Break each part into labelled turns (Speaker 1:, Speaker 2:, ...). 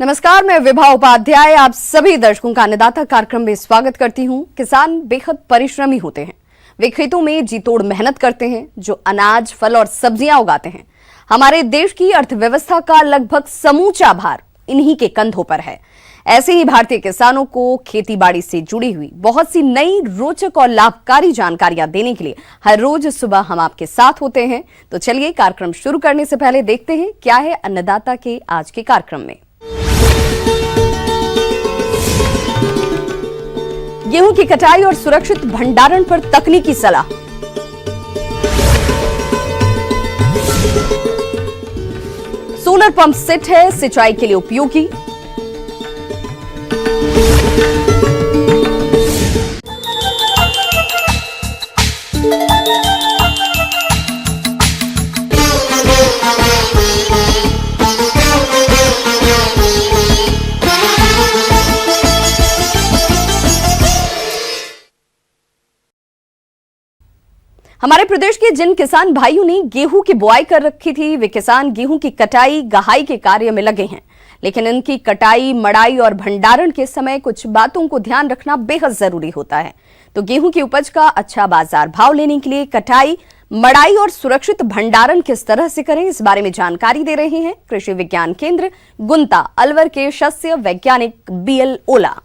Speaker 1: नमस्कार, मैं विभा उपाध्याय आप सभी दर्शकों का अन्नदाता कार्यक्रम में स्वागत करती हूं। किसान बेहद परिश्रमी होते हैं। वे खेतों में जी तोड़ मेहनत करते हैं, जो अनाज, फल और सब्जियां उगाते हैं। हमारे देश की अर्थव्यवस्था का लगभग समूचा भार इन्हीं के कंधों पर है। ऐसे ही भारतीय किसानों को खेती बाड़ी से जुड़ी हुई बहुत सी नई, रोचक और लाभकारी जानकारियां देने के लिए हर रोज सुबह हम आपके साथ होते हैं। तो चलिए, कार्यक्रम शुरू करने से पहले देखते हैं क्या है अन्नदाता के आज के कार्यक्रम में। गेहूं की कटाई और सुरक्षित भंडारण पर तकनीकी सलाह। सोलर पंप सेट है सिंचाई के लिए उपयोगी। हमारे प्रदेश के जिन किसान भाइयों ने गेहूं की बुआई कर रखी थी, वे किसान गेहूं की कटाई, गहाई के कार्य में लगे हैं। लेकिन इनकी कटाई, मड़ाई और भंडारण के समय कुछ बातों को ध्यान रखना बेहद जरूरी होता है। तो गेहूं की उपज का अच्छा बाजार भाव लेने के लिए कटाई, मड़ाई और सुरक्षित भंडारण किस तरह से करें, इस बारे में जानकारी दे रहे हैं कृषि विज्ञान केंद्र गुंता अलवर के शस्य वैज्ञानिक BL ओला।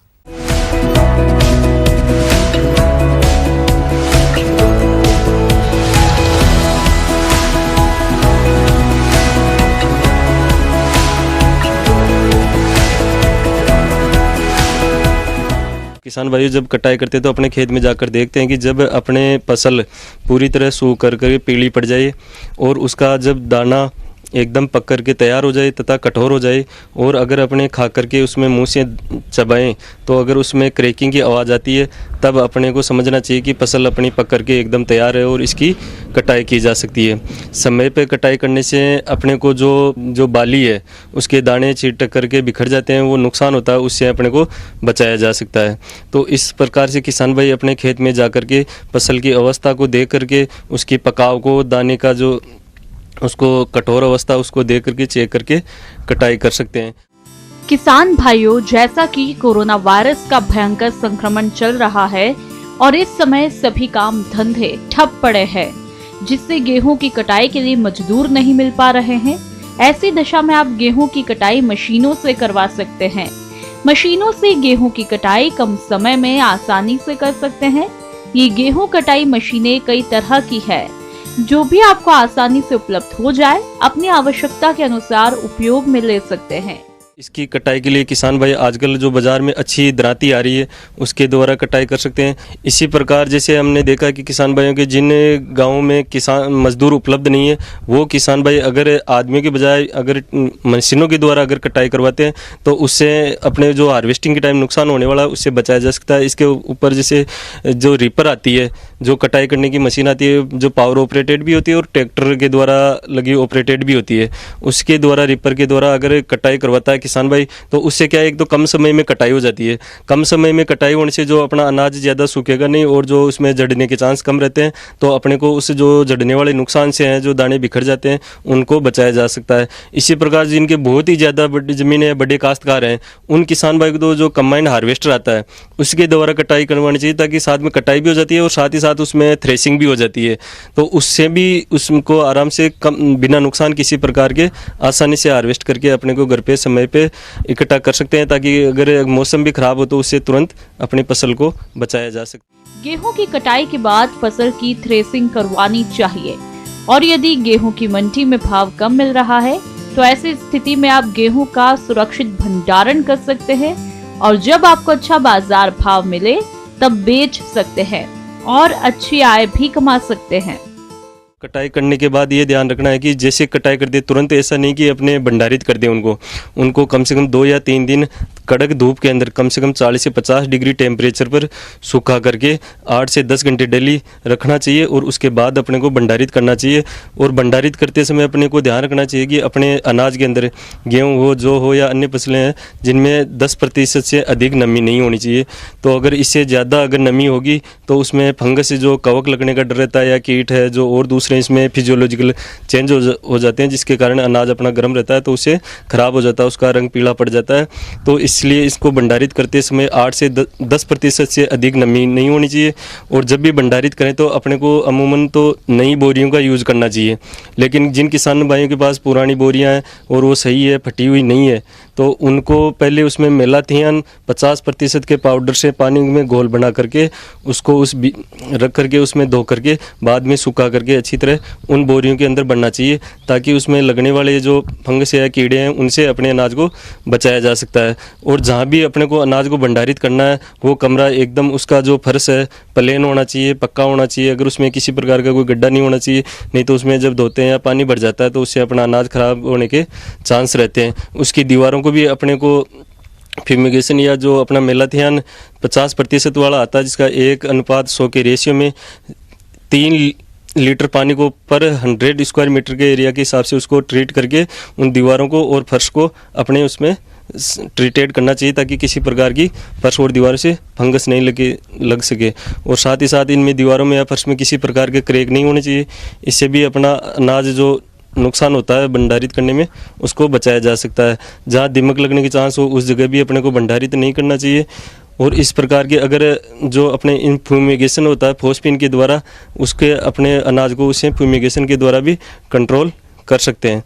Speaker 2: किसान भाई जब कटाई करते हैं तो अपने खेत में जाकर देखते हैं कि जब अपने फसल पूरी तरह सूख कर पीली पड़ जाए और उसका जब दाना एकदम पक कर के तैयार हो जाए तथा कठोर हो जाए, और अगर अपने खा करके उसमें मुंह से चबाएं तो अगर उसमें क्रैकिंग की आवाज़ आती है, तब अपने को समझना चाहिए कि फसल अपनी पक करके एकदम तैयार है और इसकी कटाई की जा सकती है। समय पे कटाई करने से अपने को जो बाली है उसके दाने छींट करके बिखर जाते हैं, वो नुकसान होता है, उससे अपने को बचाया जा सकता है। तो इस प्रकार से किसान भाई अपने खेत में जा कर के फसल की अवस्था को देख करके उसकी पकाव को, दाने का जो उसको कठोर अवस्था उसको देख करके चेक करके कटाई कर सकते हैं।
Speaker 3: किसान भाइयों, जैसा कि कोरोना वायरस का भयंकर संक्रमण चल रहा है और इस समय सभी काम धंधे ठप पड़े हैं, जिससे गेहूं की कटाई के लिए मजदूर नहीं मिल पा रहे हैं। ऐसी दशा में आप गेहूं की कटाई मशीनों से करवा सकते हैं। मशीनों से गेहूं की कटाई कम समय में आसानी से कर सकते हैं। ये गेहूं कटाई मशीनें कई तरह की है, जो भी आपको आसानी से उपलब्ध हो जाए, अपनी आवश्यकता के अनुसार उपयोग में ले सकते हैं।
Speaker 2: इसकी कटाई के लिए किसान भाई आजकल जो बाज़ार में अच्छी दराती आ रही है उसके द्वारा कटाई कर सकते हैं। इसी प्रकार जैसे हमने देखा कि किसान भाइयों के जिन गांवों में किसान मजदूर उपलब्ध नहीं है, वो किसान भाई अगर आदमियों के बजाय अगर मशीनों के द्वारा अगर कटाई करवाते हैं तो उससे अपने जो हार्वेस्टिंग के टाइम नुकसान होने वाला है उससे बचाया जा सकता है। इसके ऊपर जैसे जो रीपर आती है, जो कटाई करने की मशीन आती है, जो पावर ऑपरेटेड भी होती है और ट्रैक्टर के द्वारा लगी ऑपरेटेड भी होती है, उसके द्वारा रीपर के द्वारा अगर कटाई करवाता है किसान भाई तो उससे क्या है, एक तो कम समय में कटाई हो जाती है। कम समय में कटाई होने से जो अपना अनाज ज़्यादा सूखेगा नहीं और जो उसमें जड़ने के चांस कम रहते हैं, तो अपने को उस जो जड़ने वाले नुकसान से हैं, जो दाने बिखर जाते हैं, उनको बचाया जा सकता है। इसी प्रकार जिनके बहुत ही ज़्यादा बड़ी ज़मीन है, बड़े काश्तकार हैं, उन किसान भाई को तो जो कंबाइंड हार्वेस्टर आता है उसके द्वारा कटाई करवानी चाहिए, ताकि साथ में कटाई भी हो जाती है और साथ ही साथ उसमें थ्रेसिंग भी हो जाती है। तो उससे भी उसको आराम से कम, बिना नुकसान किसी प्रकार के, आसानी से हार्वेस्ट करके अपने को घर पे समय पे इकट्ठा कर सकते हैं, ताकि अगर मौसम भी खराब हो तो उससे तुरंत अपनी फसल को बचाया जा सके।
Speaker 3: गेहूं की कटाई के बाद फसल की थ्रेसिंग करवानी चाहिए, और यदि गेहूं की मंडी में भाव कम मिल रहा है तो ऐसी स्थिति में आप गेहूं का सुरक्षित भंडारण कर सकते हैं, और जब आपको अच्छा बाजार भाव मिले तब बेच सकते हैं और अच्छी आय भी कमा सकते हैं।
Speaker 2: कटाई करने के बाद ये ध्यान रखना है कि जैसे कटाई कर दे तुरंत ऐसा नहीं कि अपने भंडारित कर दें उनको कम से कम 2 या 3 दिन कड़क धूप के अंदर कम से कम 40 से 50 डिग्री टेम्परेचर पर सूखा करके 8 से 10 घंटे डेली रखना चाहिए और उसके बाद अपने को भंडारित करना चाहिए। और भंडारित करते समय अपने को ध्यान रखना चाहिए कि अपने अनाज के अंदर गेहूँ हो, जौ हो या अन्य फसलें हैं जिनमें 10% से अधिक नमी नहीं होनी चाहिए। तो अगर इससे ज़्यादा अगर नमी होगी तो उसमें फंगस से जो कवक लगने का डर रहता है या कीट है जो और दूसरे इसमें फिजियोलॉजिकल चेंज हो जाते हैं, जिसके कारण अनाज अपना गर्म रहता है तो उससे ख़राब हो जाता है, उसका रंग पीला पड़ जाता है। तो इसलिए इसको भंडारित करते समय 8 से 10% से अधिक नमी नहीं होनी चाहिए। और जब भी भंडारित करें तो अपने को अमूमन तो नई बोरियों का यूज़ करना चाहिए। लेकिन जिन किसान भाइयों के पास पुरानी बोरियां हैं और वो सही है, फटी हुई नहीं है, तो उनको पहले उसमें मेलाथियन 50% के पाउडर से पानी में घोल बना करके उसको रख करके उसमें धो करके बाद में सूखा करके अच्छी तरह उन बोरियों के अंदर बनना चाहिए, ताकि उसमें लगने वाले जो फंगस या कीड़े हैं उनसे अपने अनाज को बचाया जा सकता है। और जहाँ भी अपने को अनाज को भंडारित करना है वो कमरा एकदम उसका जो फर्श है प्लेन होना चाहिए, पक्का होना चाहिए। अगर उसमें किसी प्रकार का कोई गड्ढा नहीं होना चाहिए, नहीं तो उसमें जब धोते हैं या पानी भर जाता है तो उससे अपना अनाज खराब होने के चांस रहते हैं। उसकी दीवारों को भी अपने को फ्यूमिगेशन या जो अपना मेलाथियन 50% वाला आता है, जिसका 1:100 के रेशियो में 3 लीटर पानी को पर 100 स्क्वायर मीटर के एरिया के हिसाब से उसको ट्रीट करके उन दीवारों को और फर्श को अपने उसमें ट्रीटेड करना चाहिए, ताकि किसी प्रकार की फर्श और दीवारों से फंगस नहीं लग सके। और साथ ही साथ इनमें दीवारों में या फर्श में किसी प्रकार के क्रैक नहीं होने चाहिए। इससे भी अपना अनाज जो नुकसान होता है भंडारित करने में उसको बचाया जा सकता है। जहाँ दीमक लगने की चांस हो उस जगह भी अपने को भंडारित नहीं करना चाहिए। और इस प्रकार के अगर जो अपने इन फ्यूमिगेशन होता है फोस्पिन के द्वारा, उसके अपने अनाज को उसे फ्यूमिगेशन के द्वारा भी कंट्रोल कर सकते हैं।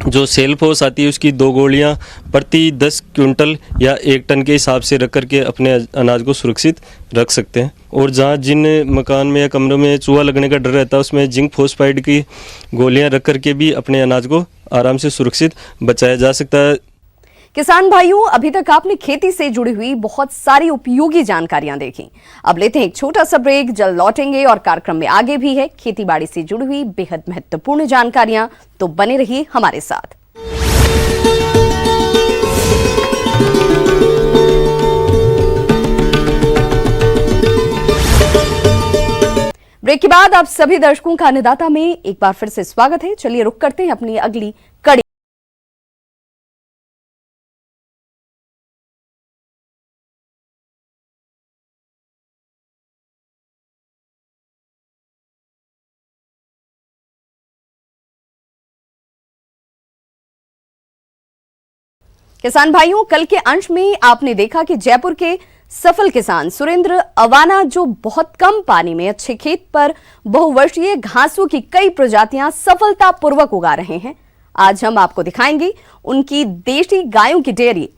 Speaker 2: जो सेल्फोस आती है उसकी 2 गोलियां प्रति 10 क्विंटल या 1 टन के हिसाब से रख करके अपने अनाज को सुरक्षित रख सकते हैं। और जहाँ जिन मकान में या कमरों में चूहा लगने का डर रहता है उसमें जिंक फॉस्फाइड की गोलियां रख करके भी अपने अनाज को आराम से सुरक्षित बचाया जा सकता है।
Speaker 1: किसान भाइयों, अभी तक आपने खेती से जुड़ी हुई बहुत सारी उपयोगी जानकारियां देखी। अब लेते हैं एक छोटा सा ब्रेक, जल्द लौटेंगे और कार्यक्रम में आगे भी है खेती बाड़ी से जुड़ी हुई बेहद महत्वपूर्ण जानकारियां, तो बने रहिए हमारे साथ। ब्रेक के बाद आप सभी दर्शकों का अन्नदाता में एक बार फिर से स्वागत है। चलिए रुक करते हैं अपनी अगली कड़ी। किसान भाइयों, कल के अंश में आपने देखा कि जयपुर के सफल किसान सुरेंद्र अवाना जो बहुत कम पानी में अच्छे खेत पर बहुवर्षीय घासों की कई प्रजातियां सफलतापूर्वक उगा रहे हैं। आज हम आपको दिखाएंगे उनकी देशी गायों की डेयरी,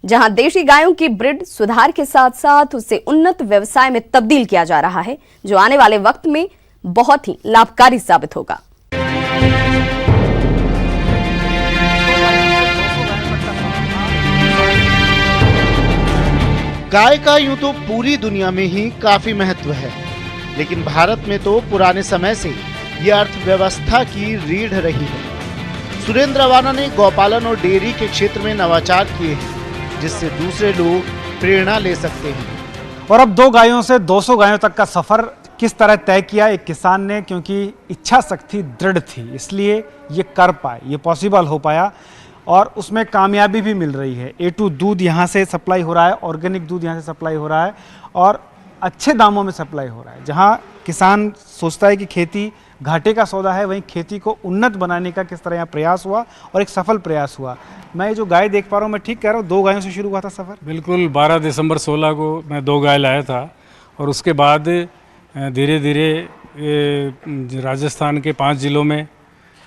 Speaker 1: जहां देशी गायों की ब्रीड सुधार के साथ साथ उसे उन्नत व्यवसाय में तब्दील किया जा रहा है, जो आने वाले वक्त में बहुत ही लाभकारी साबित होगा।
Speaker 4: गाय का यूं तो पूरी दुनिया में ही काफी महत्व है, लेकिन भारत में तो पुराने समय से ये अर्थव्यवस्था की रीढ़ रही है। सुरेंद्र अवाना ने गौपालन और डेयरी के क्षेत्र में नवाचार किए हैं, जिससे दूसरे लोग प्रेरणा ले सकते हैं।
Speaker 5: और अब 2 गायों से 200 गायों तक का सफर किस तरह तय किया एक किसान ने, क्योंकि इच्छा शक्ति दृढ़ थी, इसलिए ये कर पाए, ये पॉसिबल हो पाया और उसमें कामयाबी भी मिल रही है। A2 दूध यहाँ से सप्लाई हो रहा है, ऑर्गेनिक दूध यहाँ से सप्लाई हो रहा है और अच्छे दामों में सप्लाई हो रहा है। जहाँ किसान सोचता है कि खेती घाटे का सौदा है, वहीं खेती को उन्नत बनाने का किस तरह यहाँ प्रयास हुआ और एक सफल प्रयास हुआ। मैं ये जो गाय देख पा रहा हूँ, मैं ठीक कह रहा हूँ, 2 गायों से शुरू हुआ था सफ़र?
Speaker 6: बिल्कुल, 12 दिसंबर 16 को मैं 2 गाय लाया था और उसके बाद धीरे धीरे राजस्थान के 5 जिलों में,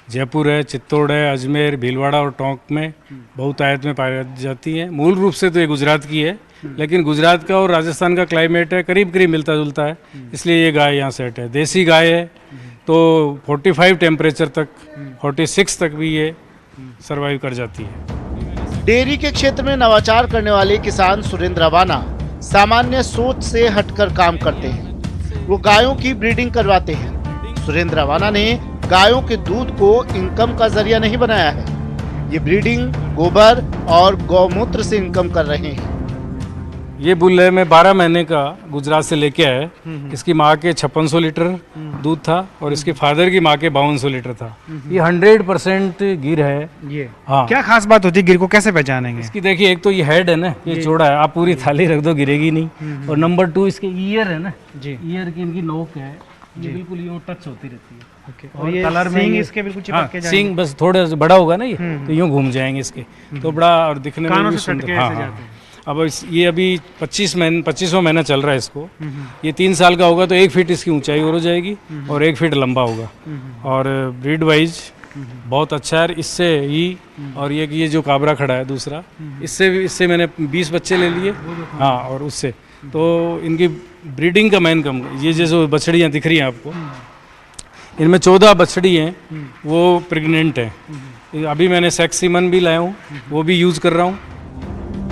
Speaker 6: जयपुर है, चित्तौड़ है, अजमेर, भीलवाड़ा और टोंक में बहुतायत में पाई जाती है। मूल रूप से तो ये गुजरात की है, लेकिन गुजरात का और राजस्थान का क्लाइमेट है करीब करीब मिलता जुलता है, इसलिए ये गाय यहाँ सेट है। देसी गाय है तो 45 टेम्परेचर तक, 46 तक भी ये सर्वाइव कर जाती है।
Speaker 4: डेयरी के क्षेत्र में नवाचार करने वाले किसान सुरेंद्र अवाना सामान्य सोच से हटकर काम करते हैं। वो गायों की ब्रीडिंग करवाते हैं। सुरेंद्र अवाना ने गायों के दूध को इनकम का जरिया नहीं बनाया है, ये ब्रीडिंग गोबर और गौमूत्र से इनकम कर रहे हैं।
Speaker 6: ये बुल है, मैं 12 महीने का गुजरात से लेके आया। इसकी माँ के 5600 लीटर दूध था और इसके फादर की माँ के 5200 लीटर था। ये 100% गिर है।
Speaker 5: ये
Speaker 6: हाँ,
Speaker 5: क्या खास बात होती है, गिर को कैसे पहचानेंगे?
Speaker 6: इसकी देखिए, एक तो ये हेड है ना, ये चौड़ा है, आप पूरी थाली रख दो गिरेगी नहीं। और नंबर 2 इसके ईयर है ना जी, ईयर की इनकी नोक है, ये बिल्कुल यूं टच होती रहती है।
Speaker 5: और ये कलर में इसके बिल्कुल चिपक के जाएंगे।
Speaker 6: सींग बस थोड़ा बड़ा होगा ना ये, तो यूं घूम जाएंगे इसके, तो बड़ा और दिखने में भी सुंदर। हाँ। अब ये अभी 25वां महीना चल रहा है इसको। ये 3 साल का होगा तो 1 फीट इसकी ऊंचाई और हो जाएगी और 1 फीट लंबा होगा। और ब्रीड वाइज बहुत अच्छा है इससे ही। और ये जो काबरा खड़ा है दूसरा, इससे मैंने 20 बच्चे ले लिए। हाँ, और उससे तो इनकी ब्रीडिंग का मैन कम, ये जो बछड़ियाँ दिख रही हैं आपको, इनमें 14 बछड़ी हैं, वो प्रेग्नेंट हैं। अभी मैंने सेक्स सीमन भी लाया हूँ, वो भी यूज़ कर रहा हूँ।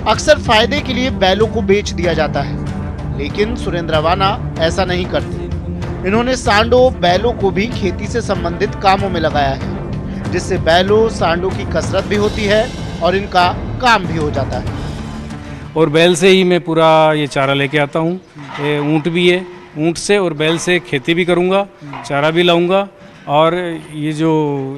Speaker 4: अक्सर फायदे के लिए बैलों को बेच दिया जाता है, लेकिन सुरेंद्र रवाना ऐसा नहीं करते। इन्होंने सांडों बैलों को भी खेती से संबंधित कामों में लगाया है, जिससे बैलों सांडों की कसरत भी होती है और इनका काम भी हो जाता है।
Speaker 6: और बैल से ही मैं पूरा ये चारा लेके आता हूँ। ऊँट भी है, ऊँट से और बैल से खेती भी करूँगा, चारा भी लाऊंगा, और ये जो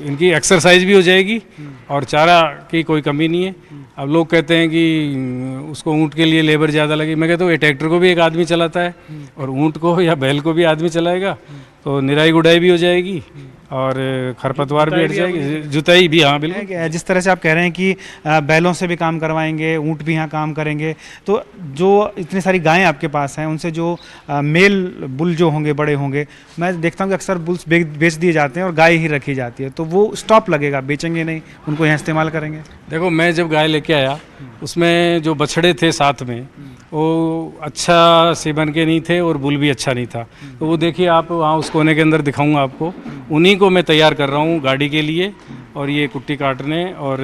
Speaker 6: इनकी एक्सरसाइज भी हो जाएगी और चारा की कोई कमी नहीं है। अब लोग कहते हैं कि उसको ऊँट के लिए लेबर ज़्यादा लगी, मैं कहता हूँ ये ट्रैक्टर को भी एक आदमी चलाता है और ऊँट को या बैल को भी आदमी चलाएगा, तो निराई गुड़ाई भी हो जाएगी और खरपतवार भी हट जाएगी, जुताई भी। हाँ बिल्कुल।
Speaker 5: जिस तरह से आप कह रहे हैं कि बैलों से भी काम करवाएंगे, ऊँट भी यहाँ काम करेंगे, तो जो इतनी सारी गायें आपके पास हैं उनसे जो मेल बुल जो होंगे, बड़े होंगे, मैं देखता हूँ कि अक्सर बुल्स बेच दिए जाते हैं और गाय ही रखी जाती है, तो वो स्टॉप लगेगा, बेचेंगे नहीं, उनको यहाँ इस्तेमाल करेंगे?
Speaker 6: देखो, मैं जब गाय लेके आया उसमें जो बछड़े थे साथ में, वो अच्छा सेवन के नहीं थे और बुल भी अच्छा नहीं था। तो वो देखिए आप वहाँ उस कोने के अंदर दिखाऊंगा आपको, उन्हीं को मैं तैयार कर रहा हूँ गाड़ी के लिए, और ये कुट्टी काटने और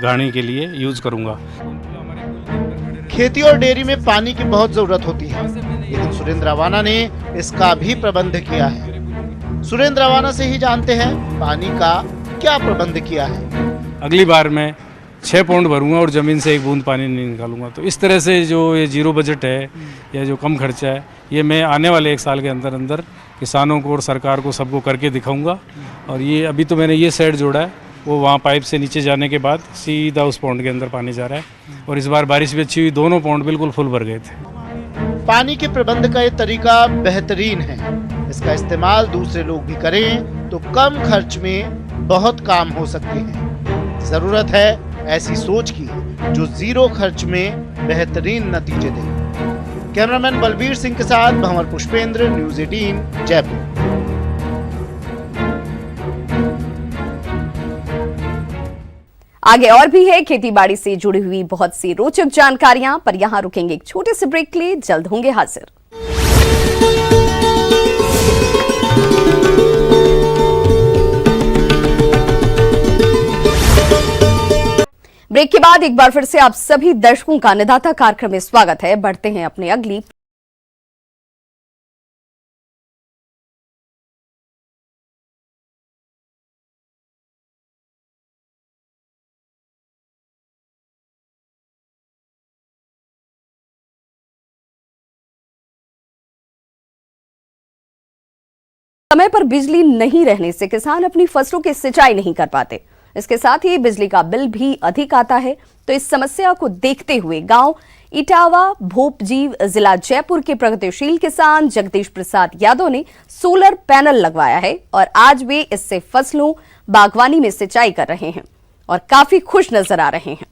Speaker 6: घानी के लिए यूज़ करूँगा।
Speaker 4: खेती और डेयरी में पानी की बहुत जरूरत होती है, लेकिन सुरेंद्र रवाना ने इसका भी प्रबंध किया है। सुरेंद्र रवाना से ही जानते हैं पानी का क्या प्रबंध किया है।
Speaker 6: अगली बार मैं 6 पौंड भरूंगा और ज़मीन से 1 बूंद पानी नहीं निकालूंगा। तो इस तरह से जो ये जीरो बजट है या जो कम खर्चा है, ये मैं आने वाले 1 साल के अंदर अंदर किसानों को और सरकार को सबको करके दिखाऊंगा। और ये अभी तो मैंने ये सेट जोड़ा है, वो वहाँ पाइप से नीचे जाने के बाद सीधा उस पौंड के अंदर पानी जा रहा है। और इस बार बारिश भी अच्छी हुई, दोनों पौंड बिल्कुल फुल भर गए थे।
Speaker 4: पानी के प्रबंध का ये तरीका बेहतरीन है। इसका इस्तेमाल दूसरे लोग भी करें तो कम खर्च में बहुत काम हो सकते हैं। जरूरत है ऐसी सोच की जो जीरो खर्च में बेहतरीन नतीजे दे। कैमरामैन बलबीर सिंह के साथ भंवर पुष्पेंद्र, न्यूज़ 18 जयपुर।
Speaker 1: आगे और भी है खेती बाड़ी से जुड़ी हुई बहुत सी रोचक जानकारियां, पर यहां रुकेंगे एक छोटे से ब्रेक के लिए, जल्द होंगे हाजिर। ब्रेक के बाद एक बार फिर से आप सभी दर्शकों का अन्नदाता कार्यक्रम में स्वागत है। बढ़ते हैं अपने अगली समय पर बिजली नहीं रहने से किसान अपनी फसलों की सिंचाई नहीं कर पाते। इसके साथ ही बिजली का बिल भी अधिक आता है। तो इस समस्या को देखते हुए गांव इटावा भोपजीव जिला जयपुर के प्रगतिशील किसान जगदीश प्रसाद यादव ने सोलर पैनल लगवाया है और आज वे इससे फसलों बागवानी में सिंचाई कर रहे हैं और काफी खुश नजर आ रहे हैं।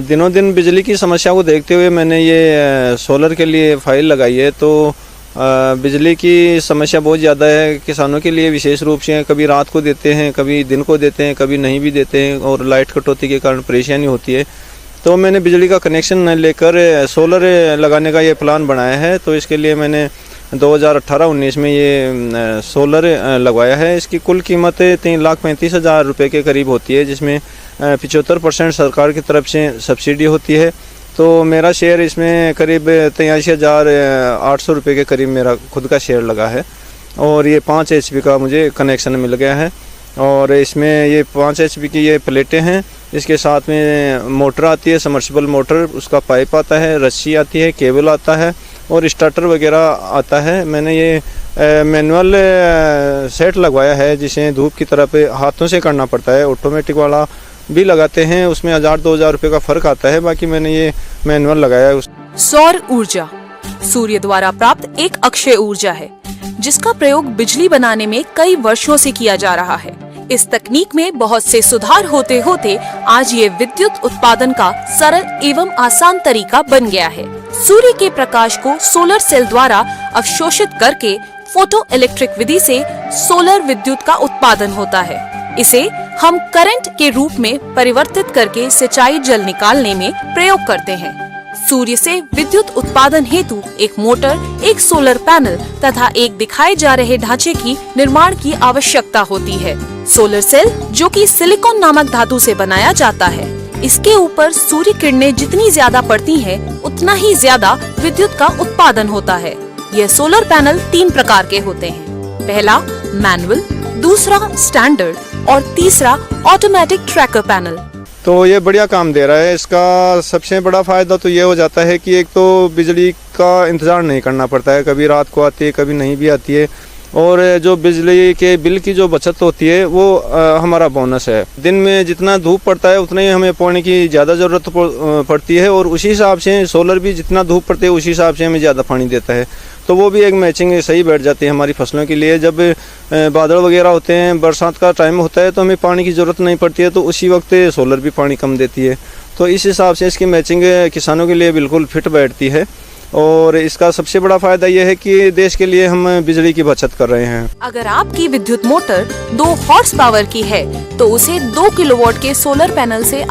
Speaker 7: दिनों दिन बिजली की समस्या को देखते हुए मैंने ये सोलर के लिए फाइल लगाई है। तो बिजली की समस्या बहुत ज़्यादा है किसानों के लिए, विशेष रूप से कभी रात को देते हैं, कभी दिन को देते हैं, कभी नहीं भी देते हैं और लाइट कटौती के कारण परेशानी होती है। तो मैंने बिजली का कनेक्शन लेकर सोलर लगाने का ये प्लान बनाया है। तो इसके लिए मैंने 2018-19 में ये सोलर लगवाया है। इसकी कुल कीमत 3,35,000 रुपये के करीब होती है, जिसमें 75% सरकार की तरफ से सब्सिडी होती है। तो मेरा शेयर इसमें करीब 83,800 रुपये के करीब मेरा खुद का शेयर लगा है और ये 5 HP का मुझे कनेक्शन मिल गया है। और इसमें ये 5 HP की ये प्लेटें हैं, इसके साथ में मोटर आती है, सबमर्सिबल मोटर, उसका पाइप आता है, रस्सी आती है, केबल आता है और स्टार्टर वगैरह आता है। मैंने ये मैनुअल सेट लगवाया है, जिसे धूप की तरफ हाथों से करना पड़ता है। ऑटोमेटिक वाला भी लगाते हैं, उसमें 1,000-2,000 रुपये का फ़र्क आता है। बाकी मैंने ये मैनुअल लगाया है।
Speaker 8: सौर ऊर्जा सूर्य द्वारा प्राप्त एक अक्षय ऊर्जा है, जिसका प्रयोग बिजली बनाने में कई वर्षों से किया जा रहा है। इस तकनीक में बहुत से सुधार होते होते आज ये विद्युत उत्पादन का सरल एवं आसान तरीका बन गया है। सूर्य के प्रकाश को सोलर सेल द्वारा अवशोषित करके फोटो इलेक्ट्रिक विधि से सोलर विद्युत का उत्पादन होता है। इसे हम करंट के रूप में परिवर्तित करके सिंचाई जल निकालने में प्रयोग करते हैं। सूर्य से विद्युत उत्पादन हेतु एक मोटर, एक सोलर पैनल तथा एक दिखाए जा रहे ढांचे की निर्माण की आवश्यकता होती है। सोलर सेल, जो कि सिलिकॉन नामक धातु से बनाया जाता है, इसके ऊपर सूर्य किरणें जितनी ज्यादा पड़ती हैं, उतना ही ज्यादा विद्युत का उत्पादन होता है। यह सोलर पैनल 3 प्रकार के होते हैं। पहला मैनुअल, दूसरा स्टैंडर्ड और तीसरा ऑटोमेटिक ट्रैकर पैनल।
Speaker 7: तो ये बढ़िया काम दे रहा है। इसका सबसे बड़ा फ़ायदा तो ये हो जाता है कि एक तो बिजली का इंतज़ार नहीं करना पड़ता है, कभी रात को आती है, कभी नहीं भी आती है। और जो बिजली के बिल की जो बचत होती है वो हमारा बोनस है। दिन में जितना धूप पड़ता है उतना ही हमें पानी की ज़्यादा ज़रूरत पड़ती है और उसी हिसाब से सोलर भी जितना धूप पड़ती है उसी हिसाब से हमें ज़्यादा पानी देता है। तो वो भी एक मैचिंग सही बैठ जाती है हमारी फसलों के लिए। जब बादल वगैरह होते हैं, बरसात का टाइम होता है, तो हमें पानी की ज़रूरत नहीं पड़ती है, तो उसी वक्त सोलर भी पानी कम देती है। तो इस हिसाब से इसकी मैचिंग किसानों के लिए बिल्कुल फिट बैठती है। और इसका सबसे बड़ा फायदा यह है कि देश के लिए हम बिजली की बचत कर रहे हैं।
Speaker 8: अगर आपकी विद्युत मोटर 2 हॉर्स पावर की है तो उसे 2 किलोवाट के सोलर पैनल से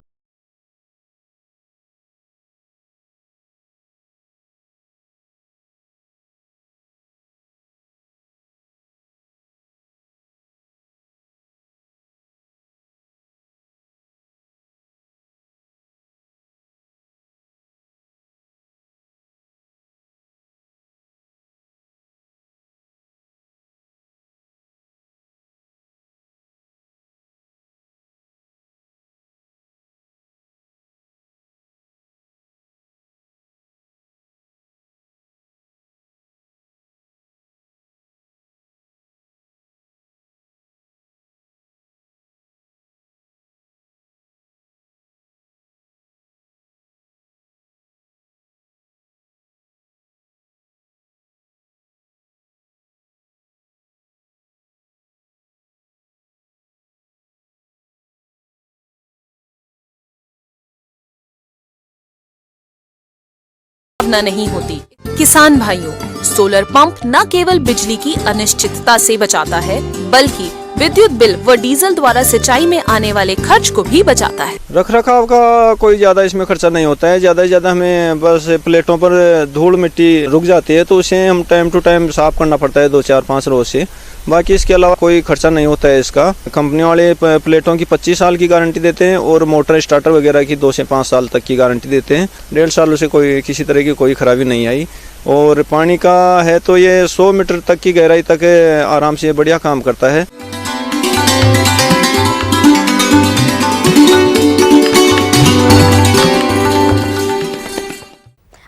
Speaker 8: नहीं होती। किसान भाइयों, सोलर पंप न केवल बिजली की अनिश्चितता से बचाता है, बल्कि विद्युत बिल व डीजल द्वारा सिंचाई में आने वाले खर्च को भी बचाता है।
Speaker 7: रख रखाव का कोई ज़्यादा इसमें खर्चा नहीं होता है। ज़्यादा से ज़्यादा हमें बस प्लेटों पर धूल मिट्टी रुक जाती है, तो उसे हम टाइम टू टाइम साफ करना पड़ता है 2-4-5 रोज से। बाकी इसके अलावा कोई खर्चा नहीं होता है इसका। कंपनी वाले प्लेटों की 25 साल की गारंटी देते हैं और मोटर स्टार्टर वगैरह की 2 से 5 साल तक की गारंटी देते हैं। 1.5 सालों से कोई किसी तरह की कोई खराबी नहीं आई। और पानी का है तो ये 100 मीटर तक की गहराई तक आराम से बढ़िया काम करता है।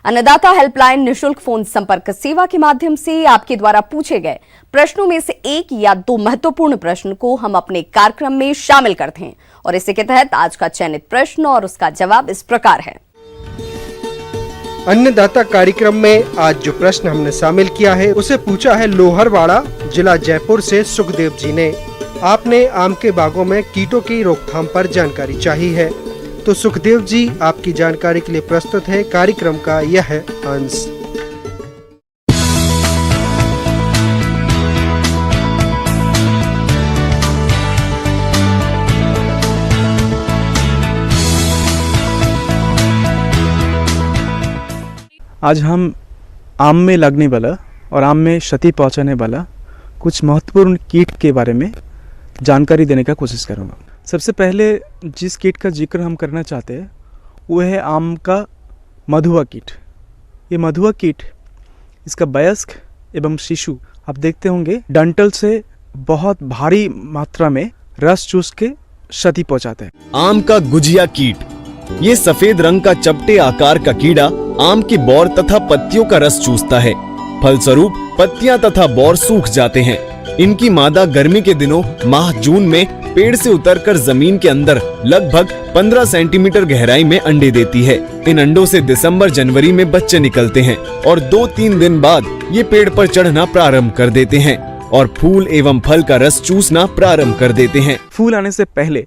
Speaker 1: अन्नदाता हेल्पलाइन निशुल्क फोन संपर्क सेवा के माध्यम से आपके द्वारा पूछे गए प्रश्नों में से 1 या 2 महत्वपूर्ण प्रश्न को हम अपने कार्यक्रम में शामिल करते हैं और इसी के तहत आज का चयनित प्रश्न और उसका जवाब इस प्रकार है।
Speaker 9: अन्नदाता कार्यक्रम में आज जो प्रश्न हमने शामिल किया है उसे पूछा है लोहरवाड़ा जिला जयपुर से सुखदेव जी ने। आपने आम के बागों में कीटों की रोकथाम पर जानकारी चाहिए है, तो सुखदेव जी आपकी जानकारी के लिए प्रस्तुत है कार्यक्रम का यह अंश।
Speaker 10: आज हम आम में लगने वाला और आम में क्षति पहुंचाने वाला कुछ महत्वपूर्ण कीट के बारे में जानकारी देने का कोशिश करूंगा। सबसे पहले जिस कीट का जिक्र हम करना चाहते हैं वो है आम का मधुआ कीट। ये मधुआ कीट, इसका वयस्क एवं शिशु आप देखते होंगे डंठल से बहुत भारी मात्रा में रस चूस के क्षति पहुंचाता है।
Speaker 11: आम का गुजिया कीट, ये सफेद रंग का चपटे आकार का कीड़ा आम की बौर तथा पत्तियों का रस चूसता है। फलस्वरूप पत्तियां तथा बौर सूख जाते हैं। इनकी मादा गर्मी के दिनों माह जून में पेड़ से उतरकर जमीन के अंदर लगभग 15 सेंटीमीटर गहराई में अंडे देती है। इन अंडों से दिसंबर जनवरी में बच्चे निकलते हैं और 2-3 दिन बाद ये पेड़ पर चढ़ना प्रारंभ कर देते हैं और फूल एवं फल का रस चूसना प्रारंभ कर देते हैं।
Speaker 10: फूल आने से पहले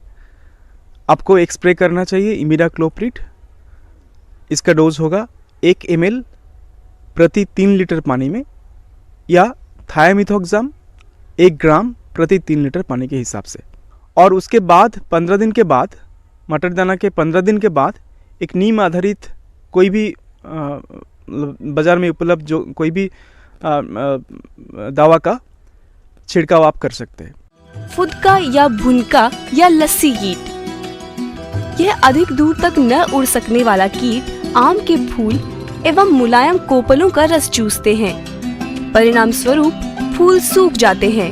Speaker 10: आपको एक स्प्रे करना चाहिए इमिडाक्लोप्रिड। इसका डोज होगा 1 ml प्रति 3 लीटर पानी में, या थायामिथोक्साम 1 ग्राम प्रति 3 लीटर पानी के हिसाब से। और उसके बाद 15 दिन के बाद, मटर दाना के 15 दिन के बाद एक नीम आधारित कोई भी बाज़ार में उपलब्ध जो कोई भी दवा का छिड़काव आप कर सकते हैं।
Speaker 12: फुदका या भुनका या लस्सी कीट, यह अधिक दूर तक न उड़ सकने वाला कीट आम के फूल एवं मुलायम कोपलों का रस चूसते हैं। परिणाम स्वरूप फूल सूख जाते हैं।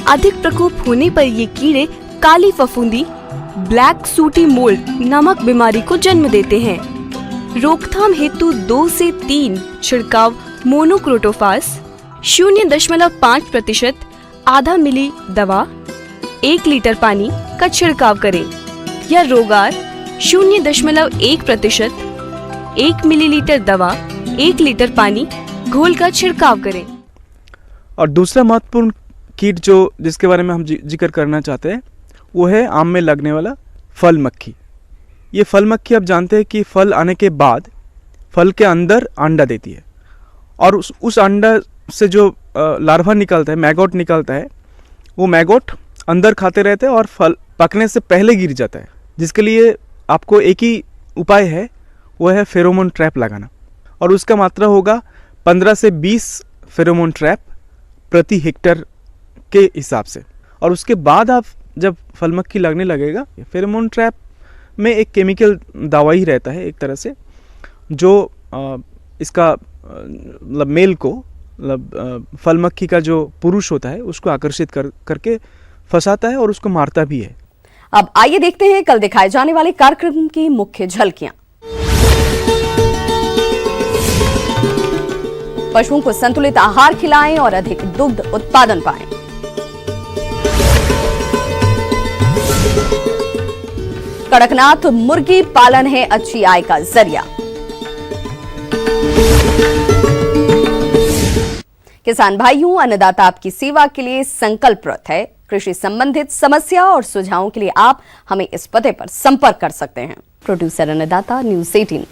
Speaker 12: अधिक प्रकोप होने पर ये कीड़े काली फफूंदी, ब्लैक सूटी मोल्ड नामक बीमारी को जन्म देते हैं। रोकथाम हेतु 2 से 3 छिड़काव मोनोक्रोटोफास 0.5% आधा मिली दवा 1 लीटर पानी का छिड़काव करें, या रोगार 0.1% 1 मिलीलीटर दवा 1 लीटर पानी घोल का छिड़काव करें।
Speaker 10: और दूसरा महत्वपूर्ण कीट जिसके बारे में हम जिक्र करना चाहते हैं वो है आम में लगने वाला फल मक्खी। ये फल मक्खी आप जानते हैं कि फल आने के बाद फल के अंदर अंडा देती है और उस अंडा से जो लार्वा निकलता है, मैगोट निकलता है, वो मैगोट अंदर खाते रहते हैं और फल पकने से पहले गिर जाता है। जिसके लिए आपको एक ही उपाय है, वो है फेरोमोन ट्रैप लगाना, और उसका मात्रा होगा 15 से 20 फेरोमोन ट्रैप प्रति हेक्टर के हिसाब से। और उसके बाद आप जब फल मक्खी लगने लगेगा, फेरोमोन ट्रैप में एक केमिकल दवाई रहता है एक तरह से, जो इसका मतलब मेल को, मतलब फल मक्खी का जो पुरुष होता है उसको आकर्षित करके फंसाता है और उसको मारता भी है।
Speaker 1: अब आइए देखते हैं कल दिखाए जाने वाले कार्यक्रम की मुख्य झलकियां। पशुओं को संतुलित आहार खिलाएं और अधिक दुग्ध उत्पादन पाएं। कड़कनाथ मुर्गी पालन है अच्छी आय का जरिया। किसान भाइयों, अन्नदाता आपकी सेवा के लिए संकल्परत है। कृषि संबंधित समस्या और सुझावों के लिए आप हमें इस पते पर संपर्क कर सकते हैं। प्रोड्यूसर अन्नदाता, न्यूज़ 18।